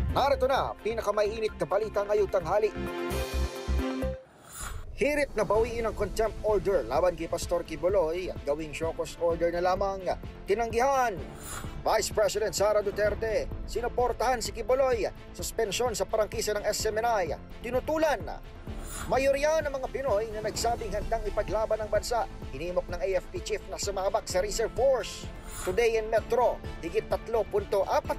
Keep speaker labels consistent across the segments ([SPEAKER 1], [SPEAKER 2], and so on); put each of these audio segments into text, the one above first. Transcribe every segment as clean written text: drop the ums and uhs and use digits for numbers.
[SPEAKER 1] Narito na, pinakamaiinit na balita ngayong tanghali. Hirit na bawiin ang contempt order laban kay Pastor Quiboloy at gawing show cause order na lamang. Tinanggihan Vice President Sara Duterte, sinuportahan si Quiboloy, suspensyon sa prangkisa ng SMNI, tinutulan. Mayorya ng mga Pinoy na nagsabing handang ipaglaban ang bansa, hinimok ng AFP chief na sumabak sa reserve force. Today in Metro, higit 3.4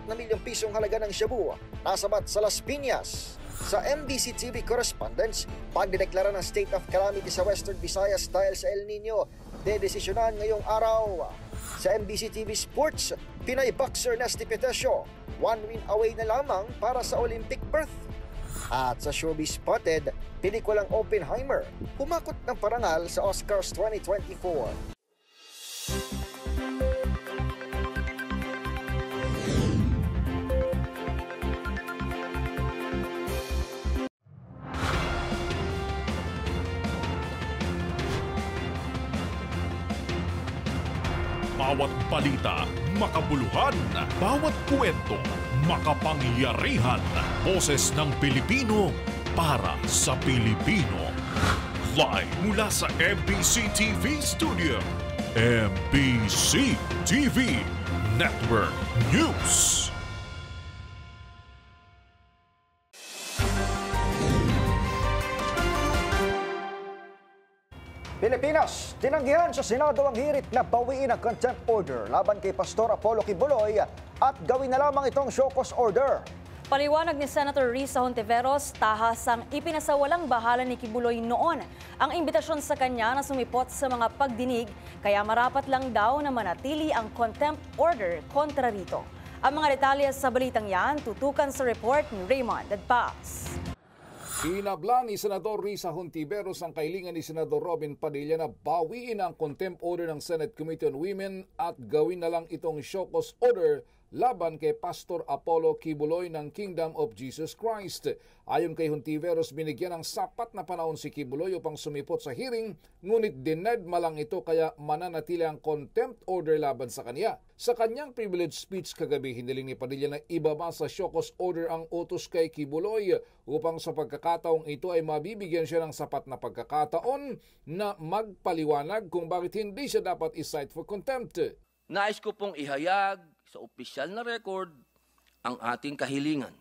[SPEAKER 1] na milyong pisong halaga ng shabu nasabat sa Las Piñas. Sa MBC TV correspondence, pagdideklara ng state of calamity sa Western Visayas dahil sa El Nino, dedesisyonan ngayong araw. Sa MBC TV Sports, Pinay boxer Nesty Petesio, 1 win away na lamang para sa Olympic berth. At sa Showbiz Spotted, pelikulang Oppenheimer, humakot ng parangal sa Oscars 2024.
[SPEAKER 2] Bawat balita, makabuluhan. Bawat kwento, makapangyarihan. Boses ng Pilipino para sa Pilipino. Live mula sa MBC TV Studio. MBC TV Network News.
[SPEAKER 1] Pilipinas, tinanggihan sa Senado ang hirit na bawiin ang contempt order laban kay Pastor Apollo Quiboloy at gawin na lamang itong show cause order.
[SPEAKER 3] Paliwanag ni Senator Risa Hontiveros, tahasang ipinasawalang bahala ni Quiboloy noon ang imbitasyon sa kanya na sumipot sa mga pagdinig, kaya marapat lang daw na manatili ang contempt order kontra rito. Ang mga detalye sa balitang yan, tutukan sa report ni Raymond Dadpaz.
[SPEAKER 4] Hinabla ni Senador Risa Hontiveros ang kahilingan ni Senador Robin Padilla na bawiin ang contempt order ng Senate Committee on Women at gawin na lang itong show cause order laban kay Pastor Apollo Quiboloy ng Kingdom of Jesus Christ. Ayon kay Hontiveros, binigyan ng sapat na panahon si Quiboloy upang sumipot sa hearing, ngunit denied malang ito kaya mananatili ang contempt order laban sa kanya. Sa kanyang privilege speech kagabi, hiniling ni Padilla na ibaba sa show cause order ang utos kay Quiboloy upang sa pagkakataong ito ay mabibigyan siya ng sapat na pagkakataon na magpaliwanag kung bakit hindi siya dapat i-cite for contempt.
[SPEAKER 5] Nais ko pong ihayag sa opisyal na record ang ating kahilingan.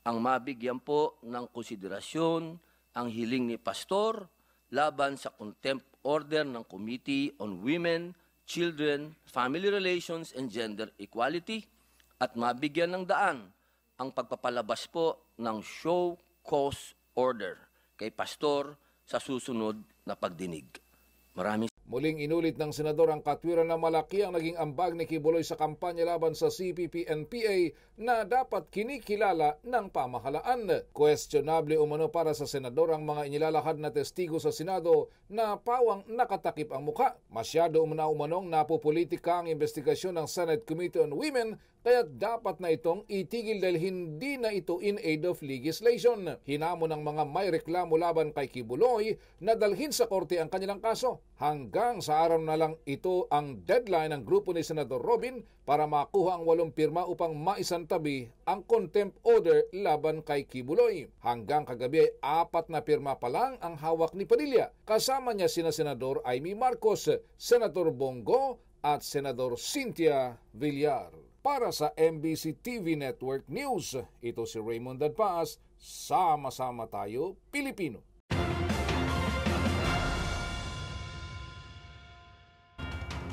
[SPEAKER 5] Ang mabigyan po ng konsiderasyon ang hiling ni Pastor laban sa contempt order ng Committee on Women, Children, Family Relations and Gender Equality at mabigyan ng daan ang pagpapalabas po ng show cause order kay Pastor sa susunod na pagdinig. Maraming
[SPEAKER 4] Muling inulit ng senador ang katwiran na malaki ang naging ambag ni Quiboloy sa kampanya laban sa CPP-NPA na dapat kinikilala ng pamahalaan. Questionable umano para sa senador ang mga inilalahad na testigo sa Senado na pawang nakatakip ang mukha. Masyado umanong napopolitika ang investigasyon ng Senate Committee on Women kaya dapat na itong itigil dahil hindi na ito in aid of legislation. Hinamon ng mga may reklamo laban kay Quiboloy na dalhin sa korte ang kanilang kaso. Hanggang sa araw na lang ito ang deadline ng grupo ni Senador Robin para makuha ang 8 pirma upang maisantabi ang contempt order laban kay Quiboloy. Hanggang kagabi ay 4 na pirma pa lang ang hawak ni Padilla. Kasama niya sina Senador Amy Marcos, Senator Bongo at Senador Cynthia Villar. Para sa MBC TV Network News, ito si Raymond Dadpaz. Sama-sama tayo, Pilipino.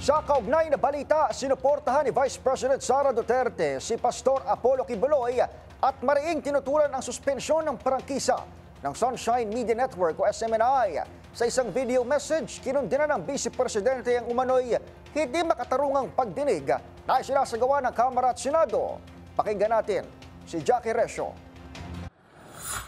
[SPEAKER 1] Sa kaugnay na balita, sinuportahan ni Vice President Sara Duterte si Pastor Apollo Quiboloy at mariing tinutulan ang suspensyon ng prangkisa ng Sunshine Media Network o SMNI. Sa isang video message, kinundina ng Vice Presidente ang umano'y hindi makatarungang pagdinig na isinasagawa ng Kamara at Senado. Pakinggan natin si Jackie Resio.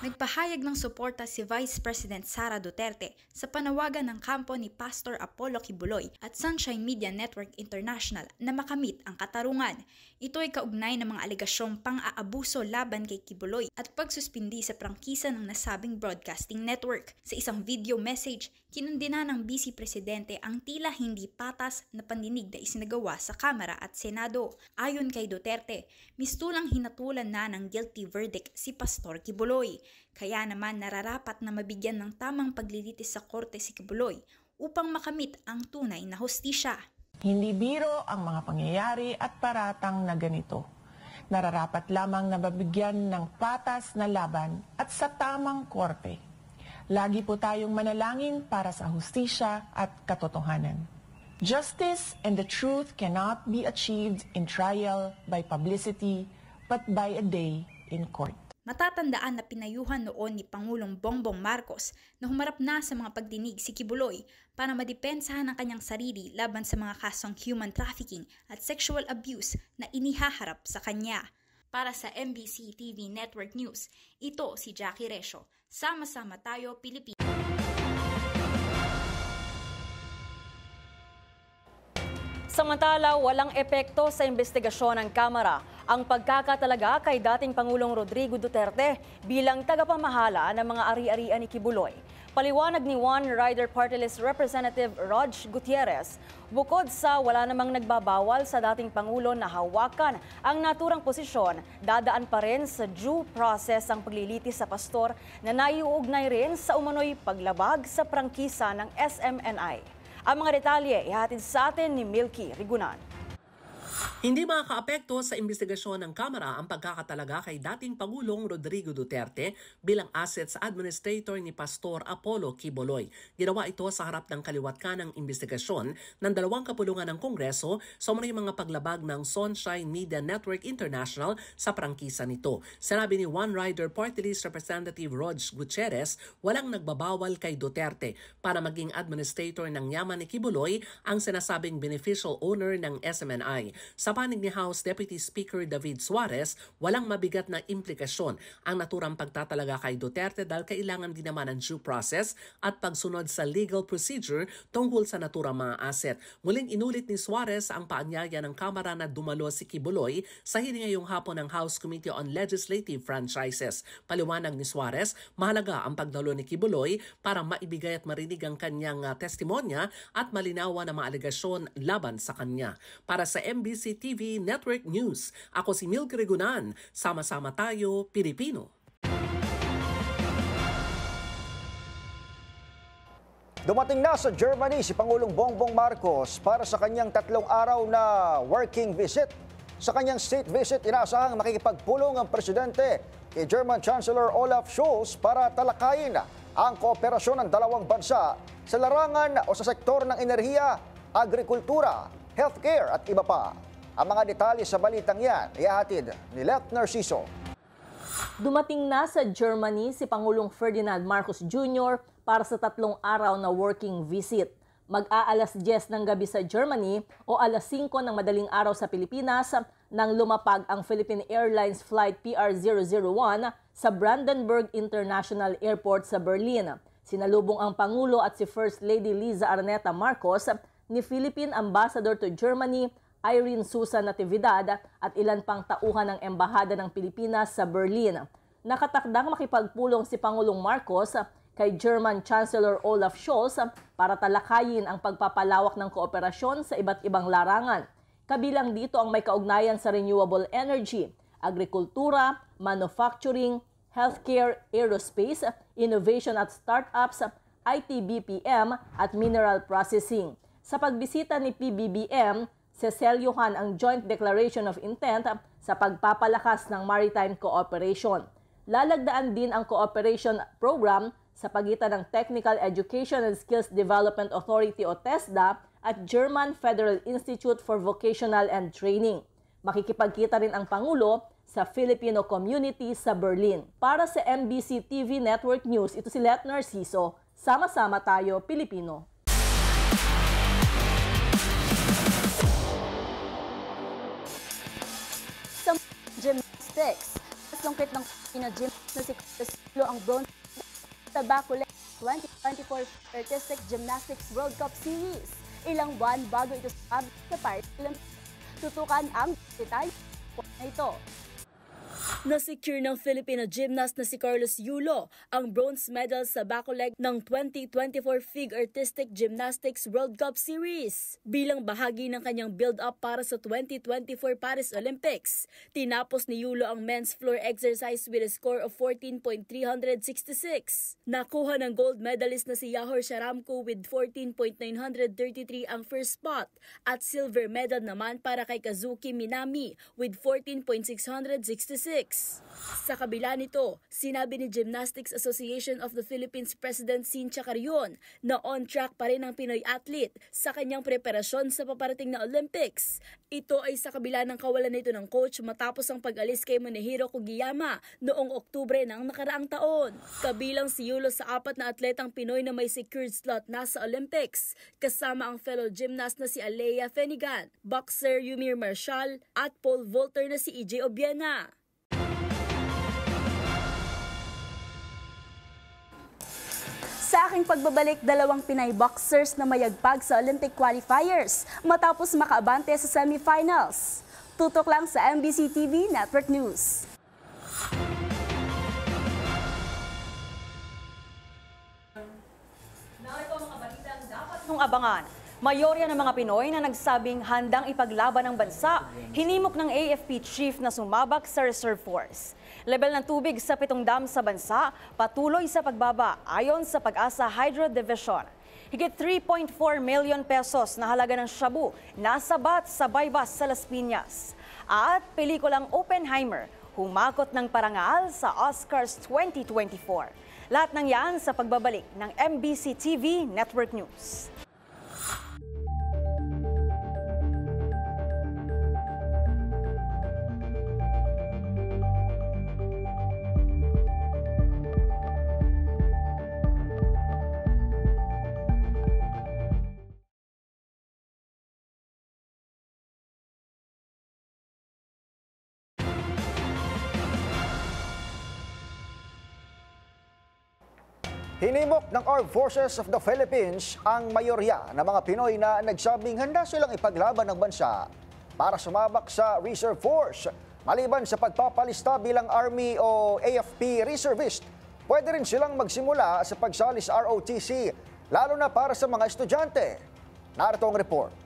[SPEAKER 6] Nagpahayag ng suporta si Vice President Sara Duterte sa panawagan ng kampo ni Pastor Apollo Kibuloy at Sunshine Media Network International na makamit ang katarungan. Ito ay kaugnay ng mga alegasyong pang-aabuso laban kay Kibuloy at pagsuspindi sa prangkisa ng nasabing broadcasting network. Sa isang video message, kinundina ng Vice Presidente ang tila hindi patas na pandinig na isinagawa sa Kamara at Senado. Ayon kay Duterte, mistulang hinatulan na ng guilty verdict si Pastor Kibuloy. Kaya naman nararapat na mabigyan ng tamang paglilitis sa korte si Kibuloy upang makamit ang tunay na hustisya.
[SPEAKER 7] Hindi biro ang mga pangyayari at paratang na ganito. Nararapat lamang na mabigyan ng patas na laban at sa tamang korte. Lagi po tayong manalangin para sa hustisya at katotohanan. Justice and the truth cannot be achieved in trial by publicity, but by a day in court.
[SPEAKER 6] Matatandaan na pinayuhan noon ni Pangulong Bongbong Marcos na humarap na sa mga pagdinig si Kibuloy para madepensahan ang kanyang sarili laban sa mga kasong human trafficking at sexual abuse na inihaharap sa kanya. Para sa MBC TV Network News, ito si Jackie Resio. Sama-sama tayo, Pilipinas.
[SPEAKER 3] Samantala, walang epekto sa investigasyon ng Kamara ang pagkakatalaga kay dating Pangulong Rodrigo Duterte bilang tagapamahala ng mga ari-arian ni Kibuloy. Paliwanag ni One Rider Party List Representative Rog Gutierrez, bukod sa wala namang nagbabawal sa dating Pangulo na hawakan ang naturang posisyon, dadaan pa rin sa due process ang paglilitis sa pastor na naiuugnay rin sa umano'y paglabag sa prangkisa ng SMNI. Ang mga detalye ihatid sa atin ni Milky Rigunan.
[SPEAKER 8] Hindi makakaapekto sa investigasyon ng Kamara ang pagkakatalaga kay dating Pangulong Rodrigo Duterte bilang asset sa administrator ni Pastor Apollo Kibuloy. Ginawa ito sa harap ng kaliwatkan ng investigasyon ng dalawang kapulungan ng Kongreso sa mga paglabag ng Sunshine Media Network International sa prangkisa nito. Sinabi ni One Rider Party List Representative Rog Gutierrez, walang nagbabawal kay Duterte para maging administrator ng yaman ni Kibuloy ang sinasabing beneficial owner ng SMNI. Sa panig ni House Deputy Speaker David Suarez, walang mabigat na implikasyon ang naturang pagtatalaga kay Duterte dahil kailangan din naman ng due process at pagsunod sa legal procedure tungkol sa naturang mga asset. Muling inulit ni Suarez ang paanyaya ng Kamara na dumalo si Kibuloy sa hearing ngayong hapon ng House Committee on Legislative Franchises. Paliwanag ni Suarez, mahalaga ang pagdalo ni Kibuloy para maibigay at marinig ang kanyang testimonya at malinawan ang mga alegasyon laban sa kanya. Para sa MBC TV Network News, ako si Milky Rigunan. Sama-sama tayo, Pilipino.
[SPEAKER 1] Dumating na sa Germany si Pangulong Bongbong Marcos para sa kanyang 3 araw na working visit. Sa kanyang state visit, inaasahang makikipagpulong ang presidente kay German Chancellor Olaf Scholz para talakayin ang kooperasyon ng dalawang bansa sa larangan o sa sektor ng enerhiya, agrikultura, healthcare at iba pa. Ang mga detalye sa balitang yan, ihahatid ni Let Narciso.
[SPEAKER 9] Dumating na sa Germany si Pangulong Ferdinand Marcos Jr. para sa 3 araw na working visit. Mag-aalas 10 ng gabi sa Germany o alas 5 ng madaling araw sa Pilipinas nang lumapag ang Philippine Airlines Flight PR001 sa Brandenburg International Airport sa Berlin. Sinalubong ang Pangulo at si First Lady Liza Araneta Marcos ni Philippine Ambassador to Germany Irene Susan Natividad at ilan pang tauhan ng Embahada ng Pilipinas sa Berlin. Nakatakdang makipagpulong si Pangulong Marcos kay German Chancellor Olaf Scholz para talakayin ang pagpapalawak ng kooperasyon sa iba't ibang larangan. Kabilang dito ang may kaugnayan sa renewable energy, agrikultura, manufacturing, healthcare, aerospace, innovation at startups, IT BPM at mineral processing. Sa pagbisita ni PBBM, seselyohan ang Joint Declaration of Intent sa pagpapalakas ng maritime cooperation. Lalagdaan din ang cooperation program sa pagitan ng Technical Education and Skills Development Authority o TESDA at German Federal Institute for Vocational and Training. Makikipagkita rin ang Pangulo sa Filipino community sa Berlin. Para sa MBC TV Network News, ito si Let Narciso. Sama-sama tayo, Pilipino.
[SPEAKER 10] Gymnastics. Tatlong Sinapit ng Gymnast na si Carlos Yulo ang bronze sa Bacolod 2024 Artistic Gymnastics World Cup Series. Ilang buwan bago ito sa Paris Olympics. Tutukan ang detalye na ito.
[SPEAKER 11] Nasecure ng Filipino gymnast na si Carlos Yulo ang bronze medal sa Bacolod ng 2024 FIG Artistic Gymnastics World Cup Series. Bilang bahagi ng kanyang build-up para sa 2024 Paris Olympics, tinapos ni Yulo ang men's floor exercise with a score of 14.366. Nakuha ng gold medalist na si Yahor Sharamko with 14.933 ang first spot at silver medal naman para kay Kazuki Minami with 14.666. Sa kabila nito, sinabi ni Gymnastics Association of the Philippines President Cynthia Carrion na on track pa rin ang Pinoy athlete sa kanyang preparasyon sa paparating na Olympics. Ito ay sa kabila ng kawalan nito ng coach matapos ang pag-alis kay Monehiro Kugiyama noong Oktubre ng nakaraang taon. Kabilang si Yulo sa 4 na atletang Pinoy na may secured slot na sa Olympics, kasama ang fellow gymnast na si Alea Fenigan, boxer Yumir Marshall at pole vaulter na si EJ Obiena.
[SPEAKER 10] Sa aking pagbabalik, 2 Pinay boxers na mayagpag sa Olympic qualifiers matapos makaabante sa semifinals. Tutok lang sa MBC TV Network News.
[SPEAKER 3] Narito ang mga balitang dapat mong abangan. Mayorya ng mga Pinoy na nagsabing handang ipaglaban ang bansa, hinimok ng AFP chief na sumabak sa Reserve Force. Level ng tubig sa 7 dam sa bansa, patuloy sa pagbaba ayon sa Pag-asa Hydro Division. Higit 3.4 million pesos na halaga ng shabu nasabat sa Baybas sa Las Piñas. At pelikulang Oppenheimer, humakot ng parangal sa Oscars 2024. Lahat ng yan sa pagbabalik ng MBC TV Network News.
[SPEAKER 1] Hinimok ng Armed Forces of the Philippines ang mayorya ng mga Pinoy na nagsabing handa silang ipaglaban ng bansa para sumabak sa Reserve Force. Maliban sa pagpapalista bilang Army o AFP reservist, pwede rin silang magsimula sa pagsali sa ROTC, lalo na para sa mga estudyante. Narito ang report.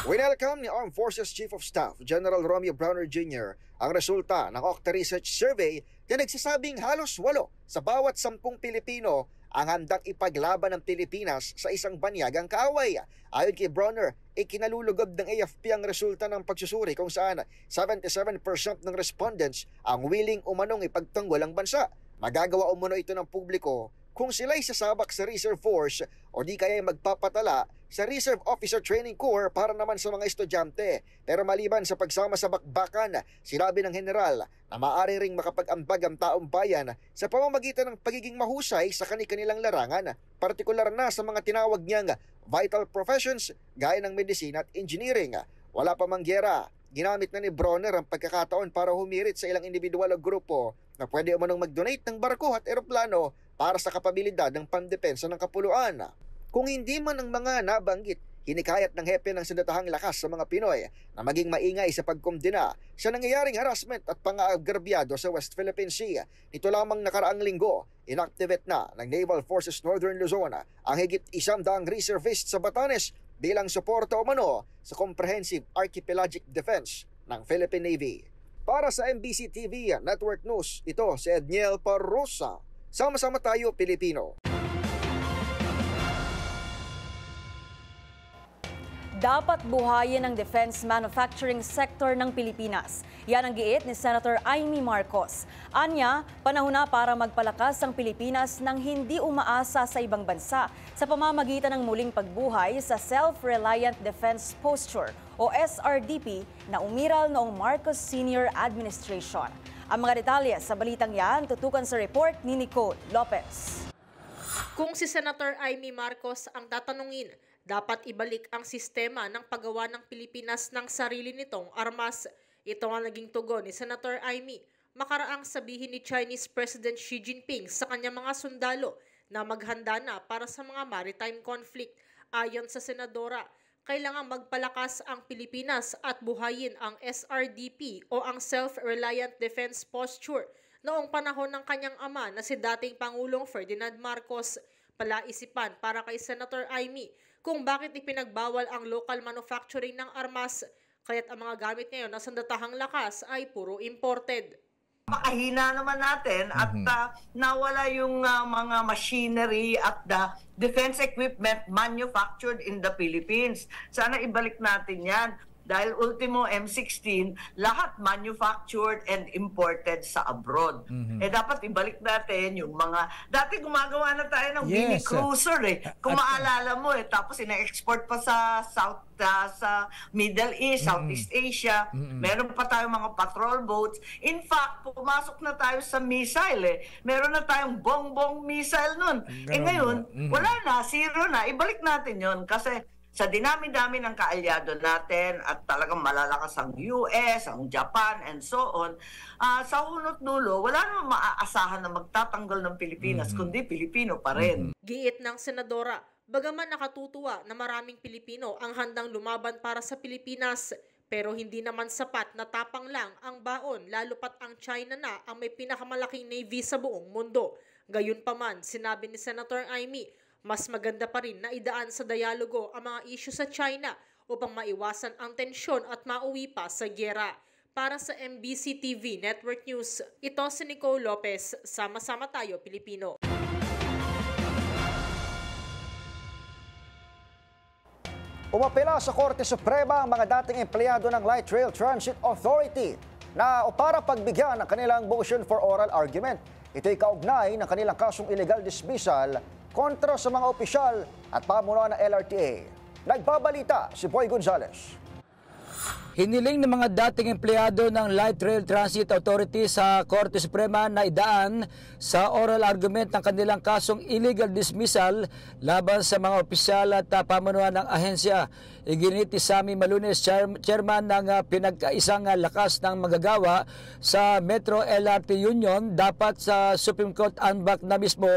[SPEAKER 1] Winelcome ni Armed Forces Chief of Staff General Romeo Browner Jr. ang resulta ng Octa Research Survey na nagsasabing halos 8 sa bawat 10 Pilipino ang handang ipaglaban ng Pilipinas sa isang banyagang kaaway. Ayon kay Browner, ikinalulugod ng AFP ang resulta ng pagsusuri kung saan 77% ng respondents ang willing umanong ipagtanggol ang bansa. Magagawa umano ito ng publiko kung sila'y sasabak sa Reserve Force o di kaya magpapatala sa Reserve Officer Training Corps para naman sa mga estudyante. Pero maliban sa pagsama sa bakbakan, sinabi ng general na maaari ring makapag-ambag ang taong bayan sa pamamagitan ng pagiging mahusay sa kani-kanilang larangan, partikular na sa mga tinawag niyang vital professions gaya ng medisina at engineering. Wala pa mang gyera, ginamit na ni Bronner ang pagkakataon para humirit sa ilang individual o grupo na pwede umanong mag-donate ng barko at eroplano para sa kapabilidad ng pandepensa ng kapuluan. Kung hindi man ang mga nabanggit, hinikayat ng hepe ng sandatahang lakas sa mga Pinoy na maging maingay sa pagkondena sa nangyayaring harassment at pang-aagrabyado sa West Philippine Sea. Nito lamang nakaraang linggo, inactivate na ng Naval Forces Northern Luzon ang higit 100 reservists sa Batanes bilang suporta umano sa Comprehensive Archipelagic Defense ng Philippine Navy. Para sa MBC TV Network News, ito si Edniel Parrosa. Sama-sama tayo, Pilipino.
[SPEAKER 3] Dapat buhayin ang defense manufacturing sector ng Pilipinas. Yan ang giit ni Senator Amy Marcos. Anya, panahon na para magpalakas ang Pilipinas nang hindi umaasa sa ibang bansa sa pamamagitan ng muling pagbuhay sa Self-Reliant Defense Posture o SRDP na umiral noong Marcos Senior Administration. Ang mga detalye sa balitang yan tutukan sa report ni Nicole Lopez.
[SPEAKER 12] Kung si Senator Amy Marcos ang tatanungin, dapat ibalik ang sistema ng paggawa ng Pilipinas ng sarili nitong armas. Ito ang naging tugon ni Senator Amy. makaraang sabihin ni Chinese President Xi Jinping sa kanyang mga sundalo na maghanda na para sa mga maritime conflict. Ayon sa senadora, kailangang magpalakas ang Pilipinas at buhayin ang SRDP o ang Self-Reliant Defense Posture. Noong panahon ng kanyang ama na si dating Pangulong Ferdinand Marcos, palaisipan para kay Senator Amy kung bakit ipinagbawal ang local manufacturing ng armas, kaya't ang mga gamit ngayon na sandatahang lakas ay puro imported.
[SPEAKER 13] Makahina naman natin at nawala yung mga machinery at the defense equipment manufactured in the Philippines. Sana ibalik natin yan. Dahil ultimo M16, lahat manufactured and imported sa abroad. Dapat ibalik natin yung mga... Dati gumagawa na tayo ng mini cruiser Kung maalala mo tapos ina-export pa sa sa Middle East, Southeast Asia. Meron pa tayong mga patrol boats. In fact, pumasok na tayo sa missile Meron na tayong bongbong missile nun. Ngayon, wala na, zero na. Ibalik natin yon kasi sa dinami-dami ng kaalyado natin at talagang malalakas ang US, ang Japan, and so on, sa hunot dulo, wala namang maaasahan na magtatanggol ng Pilipinas, kundi Pilipino pa rin.
[SPEAKER 12] Giit ng senadora, bagaman nakatutuwa na maraming Pilipino ang handang lumaban para sa Pilipinas, pero hindi naman sapat na tapang lang ang baon, lalo pat ang China na ang may pinakamalaking navy sa buong mundo. Gayunpaman, sinabi ni Senator Amy, mas maganda pa rin na idaan sa dialogo ang mga isyu sa China upang maiwasan ang tensyon at mauwi pa sa giyera. Para sa MBC TV Network News, ito si Nicole Lopez. Sama-sama tayo, Pilipino.
[SPEAKER 1] Umapela sa Korte Suprema ang mga dating empleyado ng Light Rail Transit Authority na para pagbigyan ng kanilang motion for oral argument. Ito'y kaugnay ng kanilang kasong illegal dismissal kontra sa mga opisyal at pamunuan ng LRTA. Nagbabalita si Boy Gonzales.
[SPEAKER 14] Hiniling ng mga dating empleyado ng Light Rail Transit Authority sa Korte Suprema na idaan sa oral argument ng kanilang kasong illegal dismissal laban sa mga opisyal at pamunuan ng ahensya. Iginit ni Sammy Malunes, chairman ng pinagkaisang lakas ng magagawa sa Metro LRT Union, dapat sa Supreme Court en banc na mismo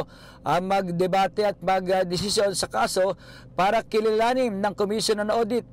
[SPEAKER 14] ang magdebate at magdesisyon sa kaso para kilalanin ng Commission on Audit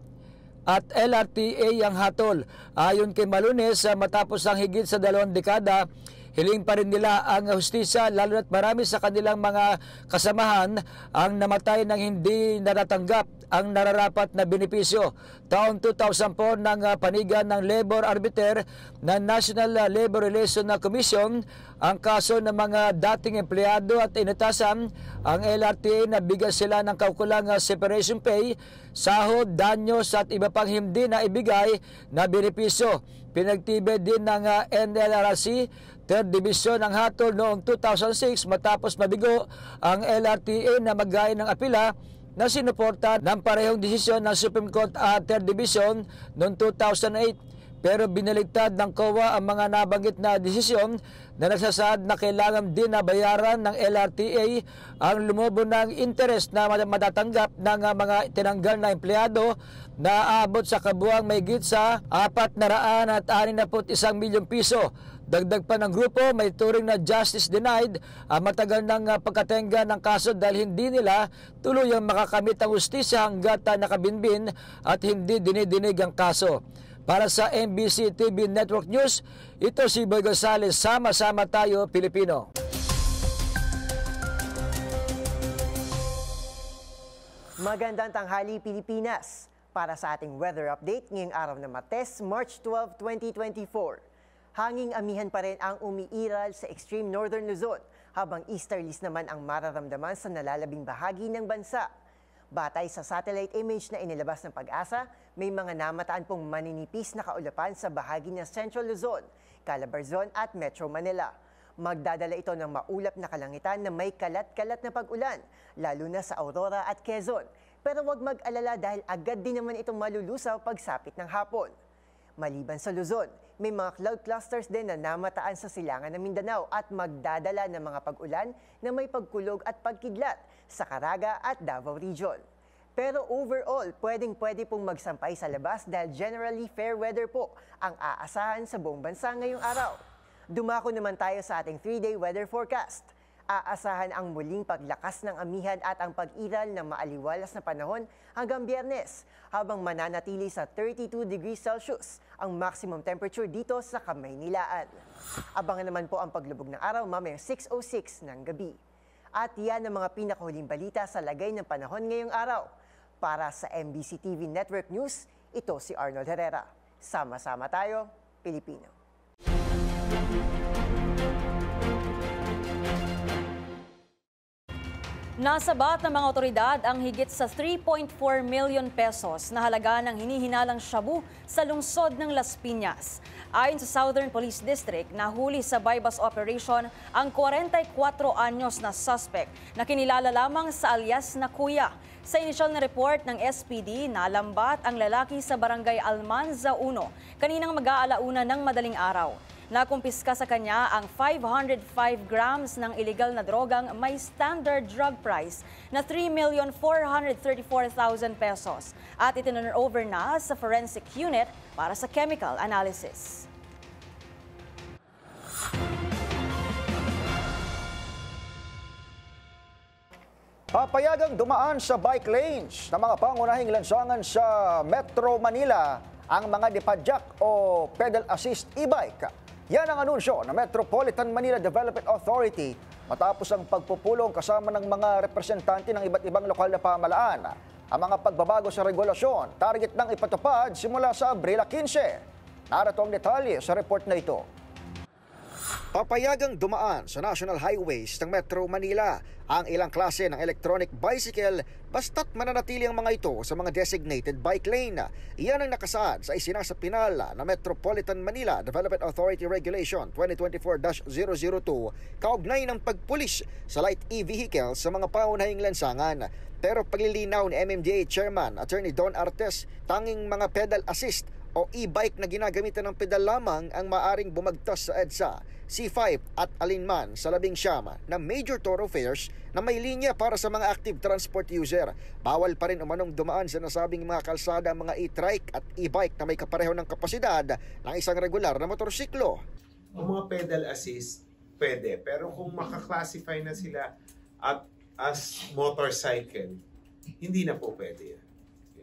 [SPEAKER 14] at LRTA ang hatol. Ayon kay Malunes, matapos ang higit sa 2 dekada, hiling pa rin nila ang hustisya, lalo na't marami sa kanilang mga kasamahan ang namatay nang hindi natatanggap ang nararapat na benepisyo. Taong 2004 ng panigan ng labor arbiter na National Labor Relations Commission ang kaso ng mga dating empleyado at inatasan ang LRTA na bigyan sila ng kaukulang separation pay, sahod, danyos at iba pang hindi na ibigay na benepisyo. Pinagtibay din ng NLRC 3rd Division ang hatol noong 2006 matapos mabigo ang LRTA na maggaya ng apila na sinuporta ng parehong desisyon ng Supreme Court at 3rd Division noong 2008. Pero binaligtad ng COA ang mga nabanggit na desisyon na nagsasaad na kailangan din na bayaran ng LRTA ang lumobo ng interest na matatanggap ng mga tinanggal na empleyado na aabot sa kabuang mahigit sa 461 milyong piso. Dagdag pa ng grupo, may turing na justice denied ang matagal ng pagkatenga ng kaso dahil hindi nila tuluyang makakamit ang hustisya hanggat nakabinbin at hindi dinidinig ang kaso. Para sa MBC TV Network News, ito si Boy Gonzales. Sama-sama tayo, Pilipino.
[SPEAKER 15] Magandang tanghali, Pilipinas. Para sa ating weather update ngayong araw na Martes, March 12, 2024. Hanging amihan pa rin ang umiiral sa extreme northern Luzon, habang easterlies naman ang mararamdaman sa nalalabing bahagi ng bansa. Batay sa satellite image na inilabas ng Pag-asa, may mga namataan pong maninipis na kaulapan sa bahagi ng Central Luzon, Calabarzon at Metro Manila. Magdadala ito ng maulap na kalangitan na may kalat-kalat na pag-ulan, lalo na sa Aurora at Quezon. Pero huwag mag-alala dahil agad din naman itong malulusaw pagsapit ng hapon. Maliban sa Luzon, may mga cloud clusters din na namataan sa silangan ng Mindanao at magdadala ng mga pag-ulan na may pagkulog at pagkidlat sa Caraga at Davao Region. Pero overall, pwedeng-pwede pong magsampay sa labas dahil generally fair weather po ang aasahan sa buong bansa ngayong araw. Dumako naman tayo sa ating 3-day weather forecast. Aasahan ang muling paglakas ng amihan at ang pag-iral ng maaliwalas na panahon hanggang Biyernes, habang mananatili sa 32 degrees Celsius ang maximum temperature dito sa Kamaynilaan. Abangan naman po ang paglubog ng araw mamayang 6:06 ng gabi. At yan ang mga pinakahuling balita sa lagay ng panahon ngayong araw. Para sa MBC TV Network News, ito si Arnold Herrera. Sama-sama tayo, Pilipino.
[SPEAKER 3] Nasabat ng mga otoridad ang higit sa 3.4 million pesos na halaga ng hinihinalang shabu sa lungsod ng Las Piñas. Ayon sa Southern Police District, nahuli sa bypass operation ang 44 anyos na suspect na kinilala lamang sa alias na Kuya. Sa inisyal na report ng SPD, nalambat ang lalaki sa barangay Almanza 1 kaninang mag-aalauna ng madaling araw. Nakumpiska sa kanya ang 505 grams ng illegal na drogang may standard drug price na 3,434,000 pesos at itinurn over na sa forensic unit para sa chemical analysis.
[SPEAKER 1] Papayagang dumaan sa bike lanes ng mga pangunahing lansangan sa Metro Manila ang mga dipadyak o pedal assist e-bike. Yan ang anunsyo ng Metropolitan Manila Development Authority matapos ang pagpupulong kasama ng mga representante ng iba't ibang lokal na pamahalaan. Ang mga pagbabago sa regulasyon, target ng ipatupad simula sa Abril 15. Narito ang detalye sa report na ito. Papayagang dumaan sa national highways ng Metro Manila ang ilang klase ng electronic bicycle basta't mananatili ang mga ito sa mga designated bike lane. Iyan ang nakasaad sa isinasapinal na Metropolitan Manila Development Authority Regulation 2024-002 kaugnay ng pagpulis sa light e-vehicles sa mga pangunahing lansangan. Pero paglilinaw ni MMDA Chairman Attorney Don Artes, tanging mga pedal assist o e-bike na ginagamitan ng pedal lamang ang maaring bumagtas sa EDSA, C5 at alinman sa 19 na major thoroughfares na may linya para sa mga active transport user. Bawal pa rin umanong dumaan sa nasabing mga kalsada ang mga e-trike at e-bike na may kapareho ng kapasidad ng isang regular na motorsiklo.
[SPEAKER 16] Ang mga pedal assist, pwede. Pero kung makaklasify na sila as motorcycle, hindi na po pwede yan.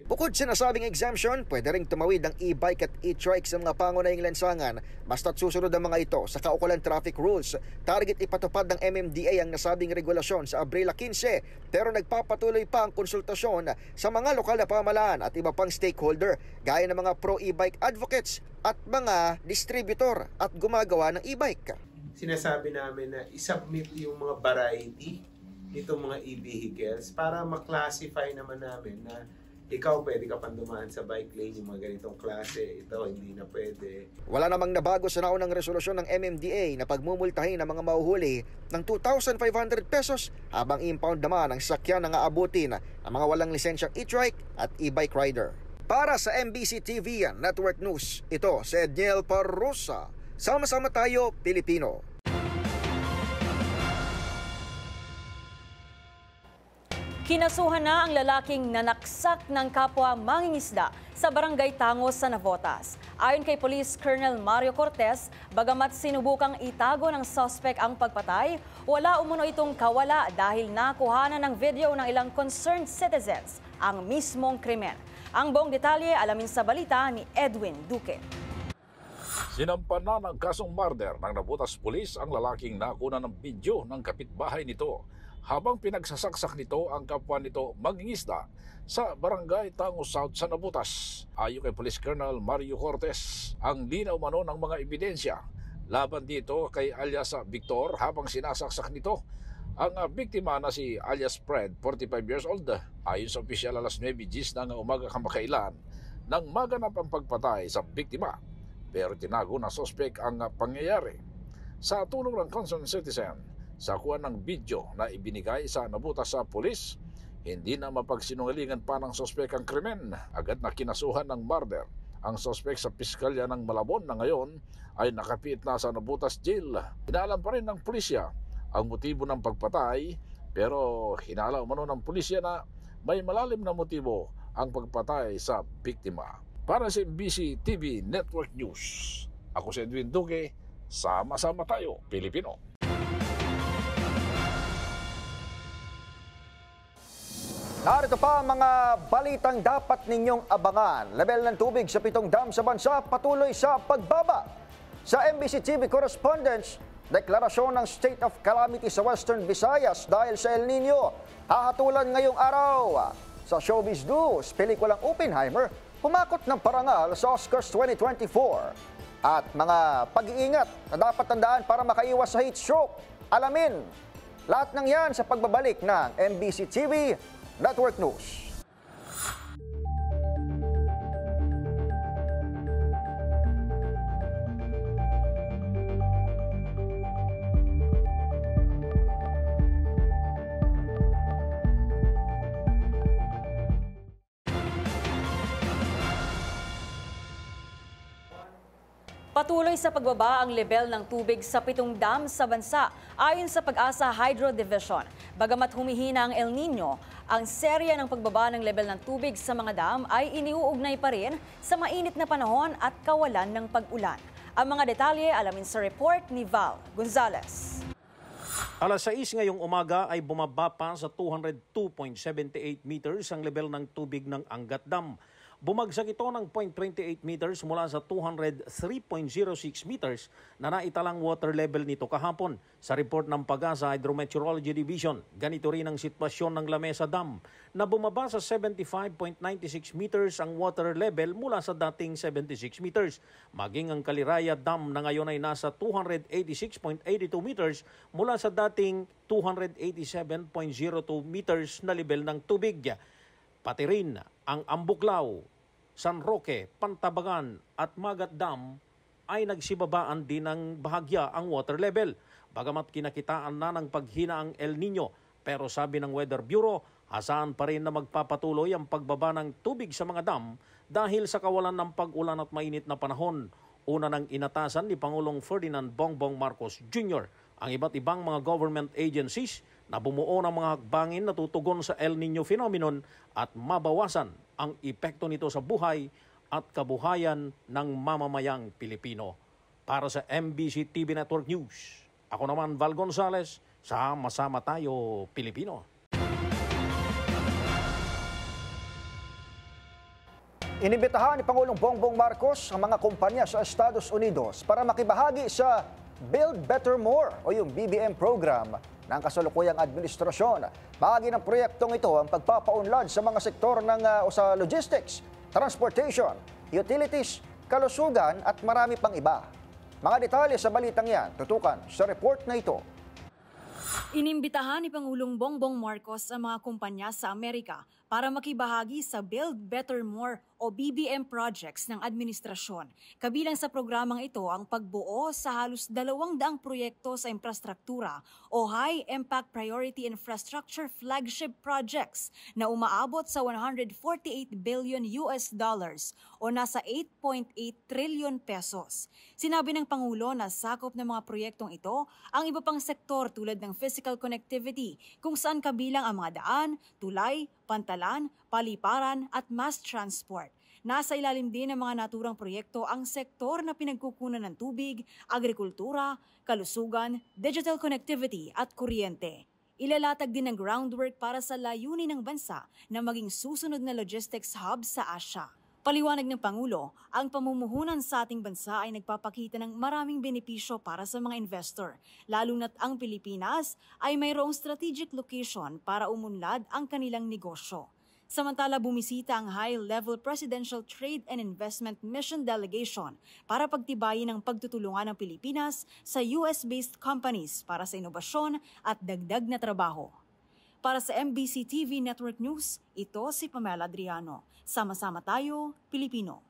[SPEAKER 1] Bukod sa nasabing exemption, pwede ring tumawid ang e-bike at e-trike sa mga pangunahing lansangan basta't susunod ang mga ito sa kaukulang traffic rules. Target ipatupad ng MMDA ang nasabing regulasyon sa Abril 15 pero nagpapatuloy pa ang konsultasyon sa mga lokal na pamahalaan at iba pang stakeholder gaya ng mga pro-e-bike advocates at mga distributor at gumagawa ng e-bike.
[SPEAKER 16] Sinasabi namin na isubmit yung mga variety nitong mga e-vehicles para maklasify naman namin na ikaw pwede ka pang dumaan sa bike lane yung mga ganitong klase, ito hindi na pwede.
[SPEAKER 1] Wala namang nabago sa naunang resolusyon ng MMDA na pagmumultahin ng mga mahuhuli ng 2,500 pesos habang impound naman ang sakyan na aabutin ng mga walang lisensyang e-trike at e-bike rider. Para sa MBC TV Network News, ito si Edniel Parrosa. Sama-sama tayo, Pilipino.
[SPEAKER 3] Kinasuhan na ang lalaking nanaksak ng kapwa mangingisda sa Barangay Tangos sa Navotas. Ayon kay Police Colonel Mario Cortez, bagamat sinubukang itago ng suspect ang pagpatay, wala umuno itong kawala dahil nakuhanan ng video ng ilang concerned citizens ang mismong krimen. Ang buong detalye alamin sa balita ni Edwin Duque.
[SPEAKER 4] Sinampan na ng kasong murder ng Navotas Police ang lalaking nakuna ng video ng kapitbahay nito habang pinagsasaksak nito ang kapwa nito mangingisda sa Barangay Tangos South sa Navotas. Ayon kay Police Colonel Mario Cortez, ang di na umano ng mga ebidensya laban dito kay alias Victor habang sinasaksak nito ang biktima na si alias Fred, 45 years old. Ayon sa opisyal, alas 9:10 ng umaga kamakailan nang maganap ang pagpatay sa biktima, pero tinago ng suspect ang pangyayari. Sa tulong ng concerned citizen, sa kuha ng video na ibinigay sa Navotas sa pulis, hindi na mapagsinungalingan pa ng suspect ang krimen. Agad na kinasuhan ng murder ang suspect sa piskalya ng Malabon na ngayon ay nakapiit na sa Navotas Jail. Inaalam pa rin ng pulisya ang motibo ng pagpatay, pero hinala umano ng pulisya na may malalim na motibo ang pagpatay sa biktima. Para sa MBC TV Network News, ako si Edwin Duque,
[SPEAKER 2] Sama-sama tayo, Pilipino.
[SPEAKER 1] Narito pa ang mga balitang dapat ninyong abangan. Level ng tubig sa 7 dam sa bansa patuloy sa pagbaba. Sa MBC TV correspondence, deklarasyon ng state of calamity sa Western Visayas dahil sa El Nino. Hahatulan ngayong araw. Sa Showbiz News, pelikulang Oppenheimer humakot ng parangal sa Oscars 2024. At mga pag-iingat na dapat tandaan para makaiwas sa heat stroke. Alamin lahat ng yan sa pagbabalik ng MBC TV Network News.
[SPEAKER 3] Patuloy sa pagbaba ang level ng tubig sa 7 dam sa bansa ayon sa Pag-asa Hydro Division. Bagamat humihina ang El Nino, ang serya ng pagbaba ng level ng tubig sa mga dam ay iniuugnay pa rin sa mainit na panahon at kawalan ng pag-ulan. Ang mga detalye alamin sa report ni Val Gonzalez.
[SPEAKER 17] Alas 6 ngayong umaga ay bumaba pa sa 202.78 meters ang level ng tubig ng Angat Dam. Bumagsak ito ng 0.28 meters mula sa 203.06 meters na naitalang water level nito kahapon. Sa report ng Pag-asa Hydrometeorology Division, ganito rin ang sitwasyon ng Lamesa Dam na bumaba sa 75.96 meters ang water level mula sa dating 76 meters. Maging ang Kaliraya Dam na ngayon ay nasa 286.82 meters mula sa dating 287.02 meters na level ng tubig. Pati rin ang Ambuklaw, San Roque, Pantabangan at Magat Dam ay nagsibabaan din ng bahagya ang water level. Bagamat kinakitaan na ng paghina ang El Nino, pero sabi ng Weather Bureau, asahan pa rin na magpapatuloy ang pagbaba ng tubig sa mga dam dahil sa kawalan ng pag-ulan at mainit na panahon. Una nang inatasan ni Pangulong Ferdinand Bongbong Marcos Jr. ang iba't ibang mga government agencies na bumuo ng mga hakbangin na tutugon sa El Nino phenomenon at mabawasan ang epekto nito sa buhay at kabuhayan ng mamamayang Pilipino. Para sa MBC TV Network News, ako naman Val Gonzalez, sama-sama tayo Pilipino.
[SPEAKER 1] Inibitahan ni Pangulong Bongbong Marcos ang mga kumpanya sa Estados Unidos para makibahagi sa Build Better More o yung BBM program ng kasalukuyang administrasyon. Bahagi ng proyektong ito ang pagpapaunlad sa mga sektor ng sa logistics, transportation, utilities, kalusugan at marami pang iba. Mga detalye sa balitang yan, tutukan sa report na ito.
[SPEAKER 3] Inimbitahan ni Pangulong Bongbong Marcos ang mga kumpanya sa Amerika para makibahagi sa Build Better More o BBM projects ng administrasyon. Kabilang sa programang ito ang pagbuo sa halos 200 proyekto sa infrastruktura o High Impact Priority Infrastructure Flagship Projects na umaabot sa $148 billion o nasa 8.8 trillion pesos. Sinabi ng Pangulo na sakop ng mga proyektong ito ang iba pang sektor tulad ng physical connectivity kung saan kabilang ang mga daan, tulay, pantalan, paliparan at mass transport. Nasa ilalim din ng mga naturang proyekto ang sektor na pinagkukunan ng tubig, agrikultura, kalusugan, digital connectivity at kuryente. Ilalatag din ang groundwork para sa layunin ng bansa na maging susunod na logistics hub sa Asia. Paliwanag ng Pangulo, ang pamumuhunan sa ating bansa ay nagpapakita ng maraming benepisyo para sa mga investor, lalo na't ang Pilipinas ay mayroong strategic location para umunlad ang kanilang negosyo. Samantala, bumisita ang High-Level Presidential Trade and Investment Mission Delegation para pagtibayin ang pagtutulungan ng Pilipinas sa US-based companies para sa inobasyon at dagdag na trabaho. Para sa MBC TV Network News, ito si Pamela Adriano. Sama-sama tayo, Pilipino.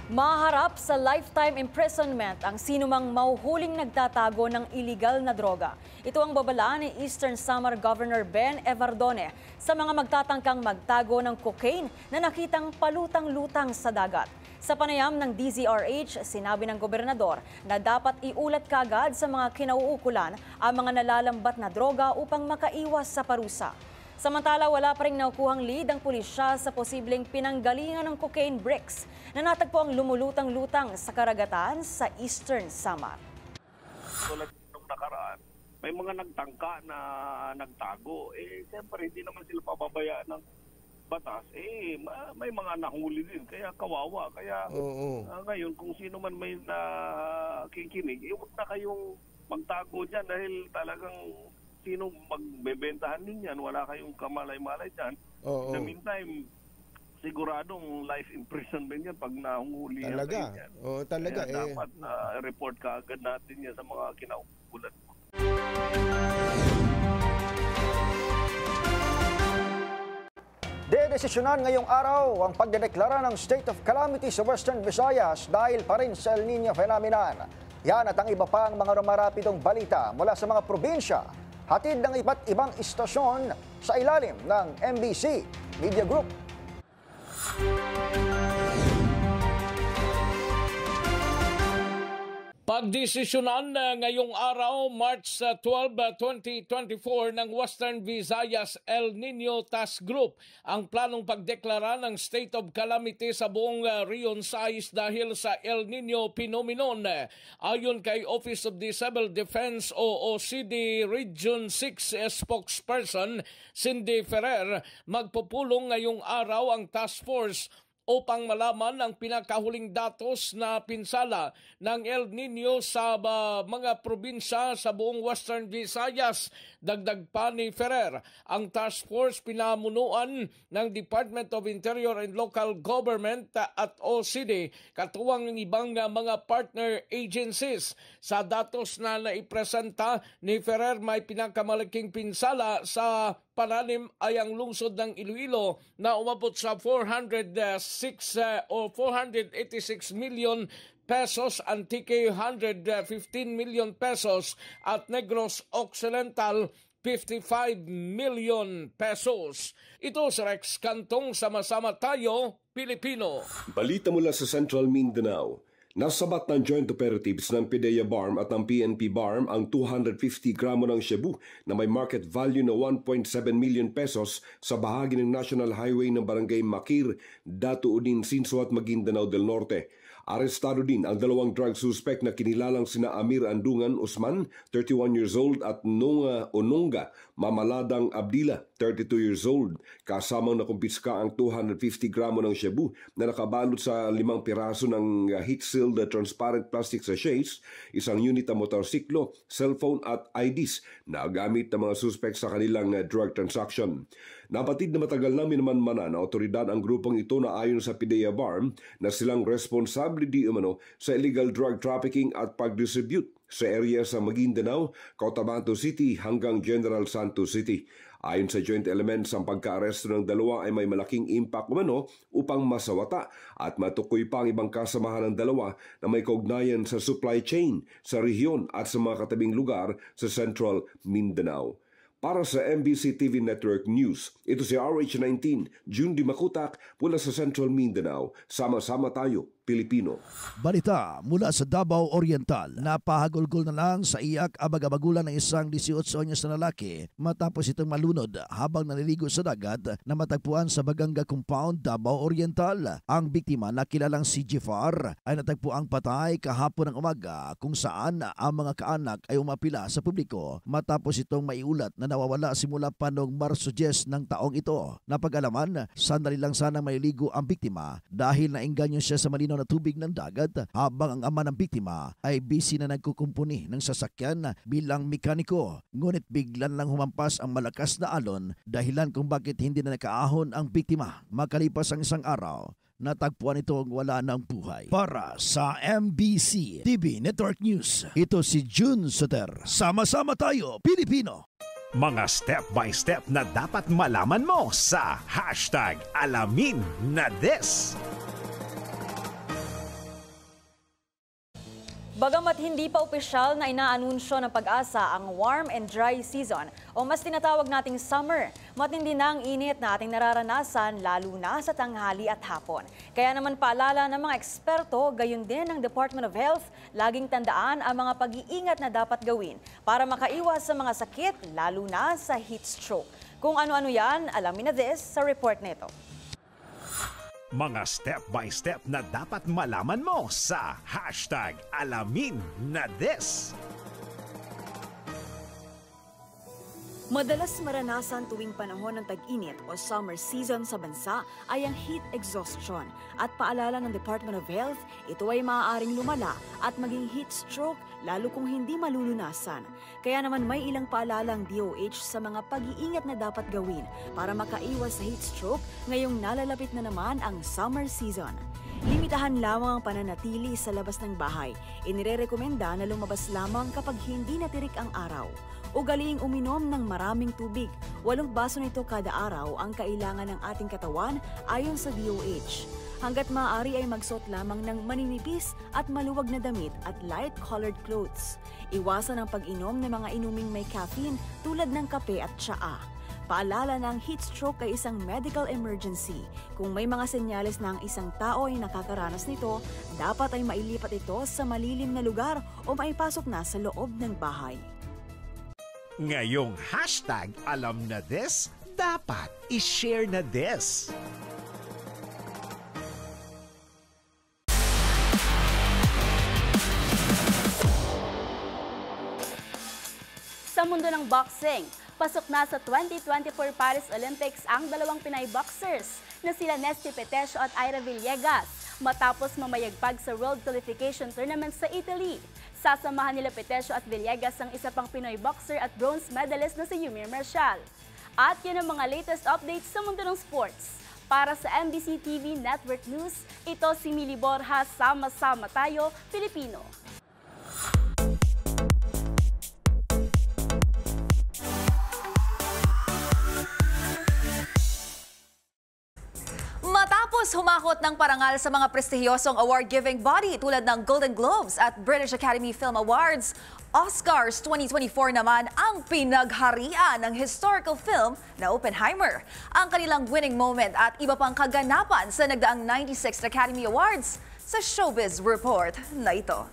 [SPEAKER 3] Maharap sa lifetime imprisonment ang sinumang mahuhuling nagtatago ng iligal na droga. Ito ang babala ni Eastern Samar Governor Ben Evardone sa mga magtatangkang magtago ng cocaine na nakitang palutang-lutang sa dagat. Sa panayam ng DZRH, sinabi ng gobernador na dapat iulat kaagad sa mga kinauukulan ang mga nalalambat na droga upang makaiwas sa parusa. Samantala, wala pa rin nakukuhang lead ang pulisya sa posibleng pinanggalingan ng cocaine bricks na natagpo ang lumulutang-lutang sa karagatan sa Eastern Samar.
[SPEAKER 18] Tulad nung nakaraan, may mga nagtangka na nagtago. Siyempre, hindi naman sila pababayaan ng batas. May mga nahuli din. Kaya kawawa. Kaya ngayon, kung sino man may nakikinig, huwag na kayong magtago dyan dahil talagang sino magbebentahan ninyan, wala kayong kamalay-malay dyan. In the meantime, siguradong life imprisonment yan pag nahuli yan.
[SPEAKER 19] Talaga? Oo, talaga.
[SPEAKER 18] Kaya dapat report ka agad natin yan sa mga kinaukulan mo.
[SPEAKER 1] Dedesisyonan ngayong araw ang pagdedeklara ng state of calamity sa Western Visayas dahil pa rin sa El Niño phenomenon. Yan at ang iba pang mga rumarapidong balita mula sa mga probinsya. Hatid ng iba't ibang istasyon sa ilalim ng MBC Media Group.
[SPEAKER 4] Pagdesisyonan ngayong araw, March 12, 2024 ng Western Visayas El Niño Task Group ang planong pagdeklara ng state of calamity sa buong Rion Sais dahil sa El Niño phenomenon. Ayon kay Office of the Civil Defense o OCD Region 6 spokesperson Cindy Ferrer, magpupulong ngayong araw ang task force upang malaman ang pinakahuling datos na pinsala ng El Niño sa mga probinsya sa buong Western Visayas. Dagdag pa ni Ferrer, ang task force pinamunuan ng Department of Interior and Local Government at OCD, katuwang ng ibang mga partner agencies. Sa datos na naipresenta ni Ferrer, may pinakamalaking pinsala sa pananim ay ang lungsod ng Iloilo na umabot sa 486 million pesos, Antique 115 million pesos at Negros Occidental 55 million pesos. Ito si Rex Cantong, Sama-sama Tayo, Pilipino.
[SPEAKER 20] Balita mula sa Central Mindanao. Nasabat ng joint operatives ng PIDEA BARM at ng PNP BARM ang 250 gramo ng shabu na may market value na 1.7 million pesos sa bahagi ng National Highway ng Barangay Makir, Datu Udin, Sinsuat, Maguindanao del Norte. Arestado din ang dalawang drug suspect na kinilalang sina Amir Andungan Usman, 31 years old, at Nonga Ononga Mamaladang Abdila, 32 years old. Kasamang nakumpiska ang 250 gramo ng shabu na nakabalot sa 5 piraso ng heat-sealed transparent plastic sachets, isang unit na motorsiklo, cellphone at IDs na gamit ng mga suspect sa kanilang drug transaction. Napatid na matagal na minamanmanan ng otoridad ang grupong ito na ayon sa PIDEA BARM na silang responsable di umano sa illegal drug trafficking at pag-distribute sa area sa Maguindanao, Cotabato City hanggang General Santos City. Ayon sa joint elements, ang pagka-aresto ng dalawa ay may malaking impact umano upang masawata at matukoy pa ang ibang kasamahan ng dalawa na may kaugnayan sa supply chain sa rehiyon at sa mga katabing lugar sa Central Mindanao. Para sa MBC TV Network News, ito si RH19, June Di Makutak mula sa Central Mindanao. Sama-sama tayo, Pilipino.
[SPEAKER 21] Balita mula sa Davao Oriental, napahagulgol na lang sa iyak abag-abagulan ng isang 18 anyos na lalaki matapos itong malunod habang naliligo sa dagat na matagpuan sa Baganga Compound, Davao Oriental. Ang biktima na kilalang si Jeffar ay natagpuang patay kahapon ng umaga kung saan ang mga kaanak ay umapila sa publiko matapos itong maiulat na nawawala simula pa noong Marso 10 ng taong ito. Napag-alaman, sandali lang sanang maliligo ang biktima dahil naengganyo siya sa malinaw na tubig ng dagat habang ang ama ng biktima ay busy na nagkukumpuni ng sasakyan bilang mekaniko. Ngunit biglan lang humampas ang malakas na alon dahilan kung bakit hindi na nakaahon ang biktima. Makalipas ang isang araw, natagpuan ito ang wala ng buhay. Para sa MBC TV Network News, ito si June Soter. Sama-sama tayo, Pilipino.
[SPEAKER 2] Mga step-by-step na dapat malaman mo sa #AlaminNaDes.
[SPEAKER 3] Bagamat hindi pa opisyal na inaanunsyo ng Pag-asa ang warm and dry season o mas tinatawag nating summer, matindi na ang init na ating nararanasan lalo na sa tanghali at hapon. Kaya naman paalala ng mga eksperto, gayon din ng Department of Health, laging tandaan ang mga pag-iingat na dapat gawin para makaiwas sa mga sakit lalo na sa heat stroke. Kung ano-ano yan, alamin na this sa report nito.
[SPEAKER 2] Mga step-by-step na dapat malaman mo sa #AlaminNaThis.
[SPEAKER 3] Madalas maranasan tuwing panahon ng tag-init o summer season sa bansa ay ang heat exhaustion. At paalala ng Department of Health, ito ay maaaring lumala at maging heat stroke lalo kung hindi malulunasan. Kaya naman may ilang paalala ang DOH sa mga pag-iingat na dapat gawin para makaiwas sa heat stroke ngayong nalalapit na naman ang summer season. Limitahan lamang ang pananatili sa labas ng bahay. Inirerekomenda na lumabas lamang kapag hindi natirik ang araw. Ugaliing uminom ng maraming tubig. 8 baso nito kada araw ang kailangan ng ating katawan ayon sa DOH. Hanggat maaari ay magsuot lamang ng maninipis at maluwag na damit at light-colored clothes. Iwasan ang pag-inom ng mga inuming may caffeine tulad ng kape at tsaa. Paalala ng heat stroke ay isang medical emergency. Kung may mga senyales na ang isang tao ay nakakaranas nito, dapat ay mailipat ito sa malilim na lugar o maipasok na sa loob ng bahay.
[SPEAKER 2] Ngayong #AlamNaThis, dapat i-share na this.
[SPEAKER 10] Sa mundo ng boxing, pasok na sa 2024 Paris Olympics ang dalawang Pinay boxers na sila Nesty Petesio at Ira Villegas matapos mamayagpag sa World Qualification Tournament sa Italy. Sasamahan nila Petesio at Villegas ang isa pang Pinoy boxer at bronze medalist na si Yumir Marshall. At yun ang mga latest updates sa mundo ng sports. Para sa MBC TV Network News, ito si Mili Borja, sama-sama tayo, Pilipino.
[SPEAKER 3] Matapos humakot ng parangal sa mga prestihiyosong award-giving body tulad ng Golden Globes at British Academy Film Awards, Oscars 2024 naman ang pinagharian ng historical film na Oppenheimer. Ang kanilang winning moment at iba pang kaganapan sa nagdaang 96th Academy Awards sa Showbiz Report na ito.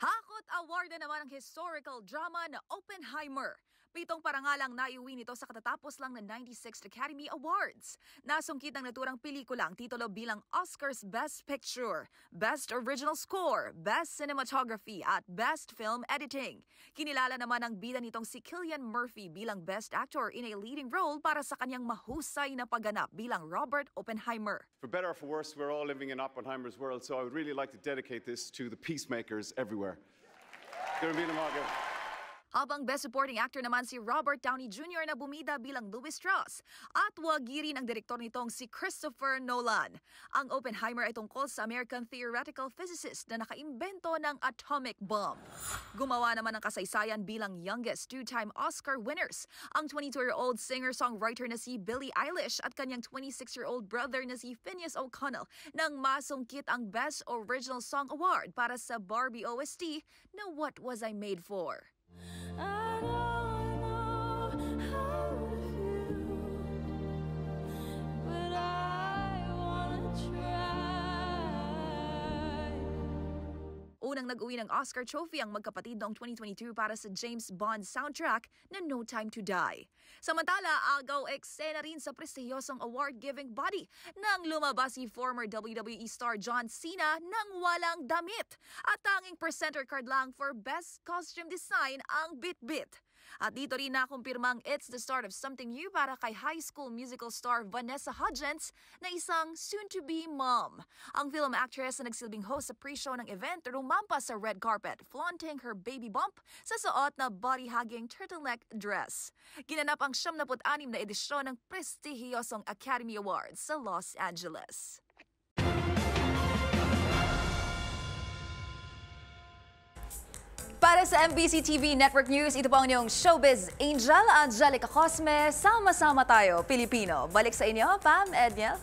[SPEAKER 3] Hakot award na naman ang historical drama na Oppenheimer. 7 parangalang naiuwi nito sa katatapos lang ng 96th Academy Awards. Nasungkit ng naturang pelikula ang titulo bilang Oscars Best Picture, Best Original Score, Best Cinematography at Best Film Editing. Kinilala naman ang bida nitong si Cillian Murphy bilang Best Actor in a Leading Role para sa kanyang mahusay na pagganap bilang Robert Oppenheimer.
[SPEAKER 19] For better or for worse, we're all living in Oppenheimer's world, so I would really like to dedicate this to the peacemakers everywhere.
[SPEAKER 3] Habang Best Supporting Actor naman si Robert Downey Jr. na bumida bilang Louis Strauss at wagi rin ang direktor nitong si Christopher Nolan. Ang Oppenheimer ay tungkol sa American theoretical physicist na nakaimbento ng atomic bomb. Gumawa naman ng kasaysayan bilang youngest 2-time Oscar winners ang 22-year-old singer-songwriter na si Billie Eilish at kanyang 26-year-old brother na si Phineas O'Connell nang masungkit ang Best Original Song Award para sa Barbie OST na What Was I Made For? Unang nag-uwi ng Oscar trophy ang magkapatid noong 2022 para sa James Bond soundtrack na No Time to Die. Samantala, agaw eksena rin sa prestihiyosong award-giving body nang lumabas si former WWE star John Cena nang walang damit. At tanging presenter card lang for Best Costume Design ang Bit-Bit. At dito rin nakumpirmang it's the start of something new para kay High School Musical star Vanessa Hudgens na isang soon-to-be mom. Ang film actress na nagsilbing host sa pre-show ng event rumampas sa red carpet, flaunting her baby bump sa suot na body-hugging turtleneck dress. Ginanap ang 76 na edisyon ng prestihiyosong Academy Awards sa Los Angeles. Para sa MBC TV Network News, ito po ang inyong Showbiz Angel, Angelica Cosme. Sama-sama tayo, Pilipino. Balik sa inyo, Pam, Edniel.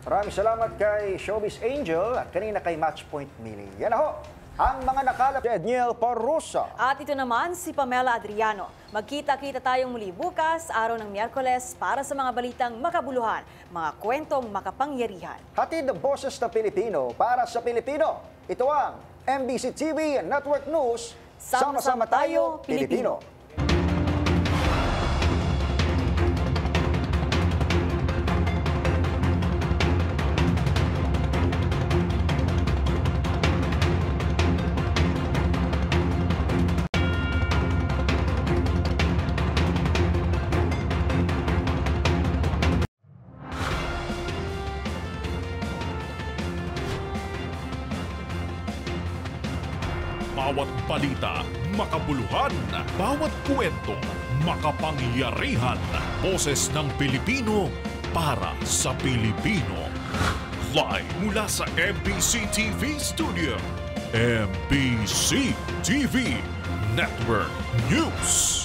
[SPEAKER 1] Maraming salamat kay Showbiz Angel at kanina kay Matchpoint Mili. Yan ho, ang mga nakalap si Edniel Parrosa.
[SPEAKER 3] At ito naman si Pamela Adriano. Magkita-kita tayong muli bukas, araw ng Miyerkules, para sa mga balitang makabuluhan, mga kwentong makapangyarihan.
[SPEAKER 1] Hatid ng boses na Pilipino para sa Pilipino. Ito ang MBC TV Network News Sama-sama tayo, Pilipino!
[SPEAKER 2] Bawat balita, makabuluhan. Bawat kwento, makapangyarihan. Boses ng Pilipino para sa Pilipino. Live mula sa MBC TV Studio. MBC TV Network News.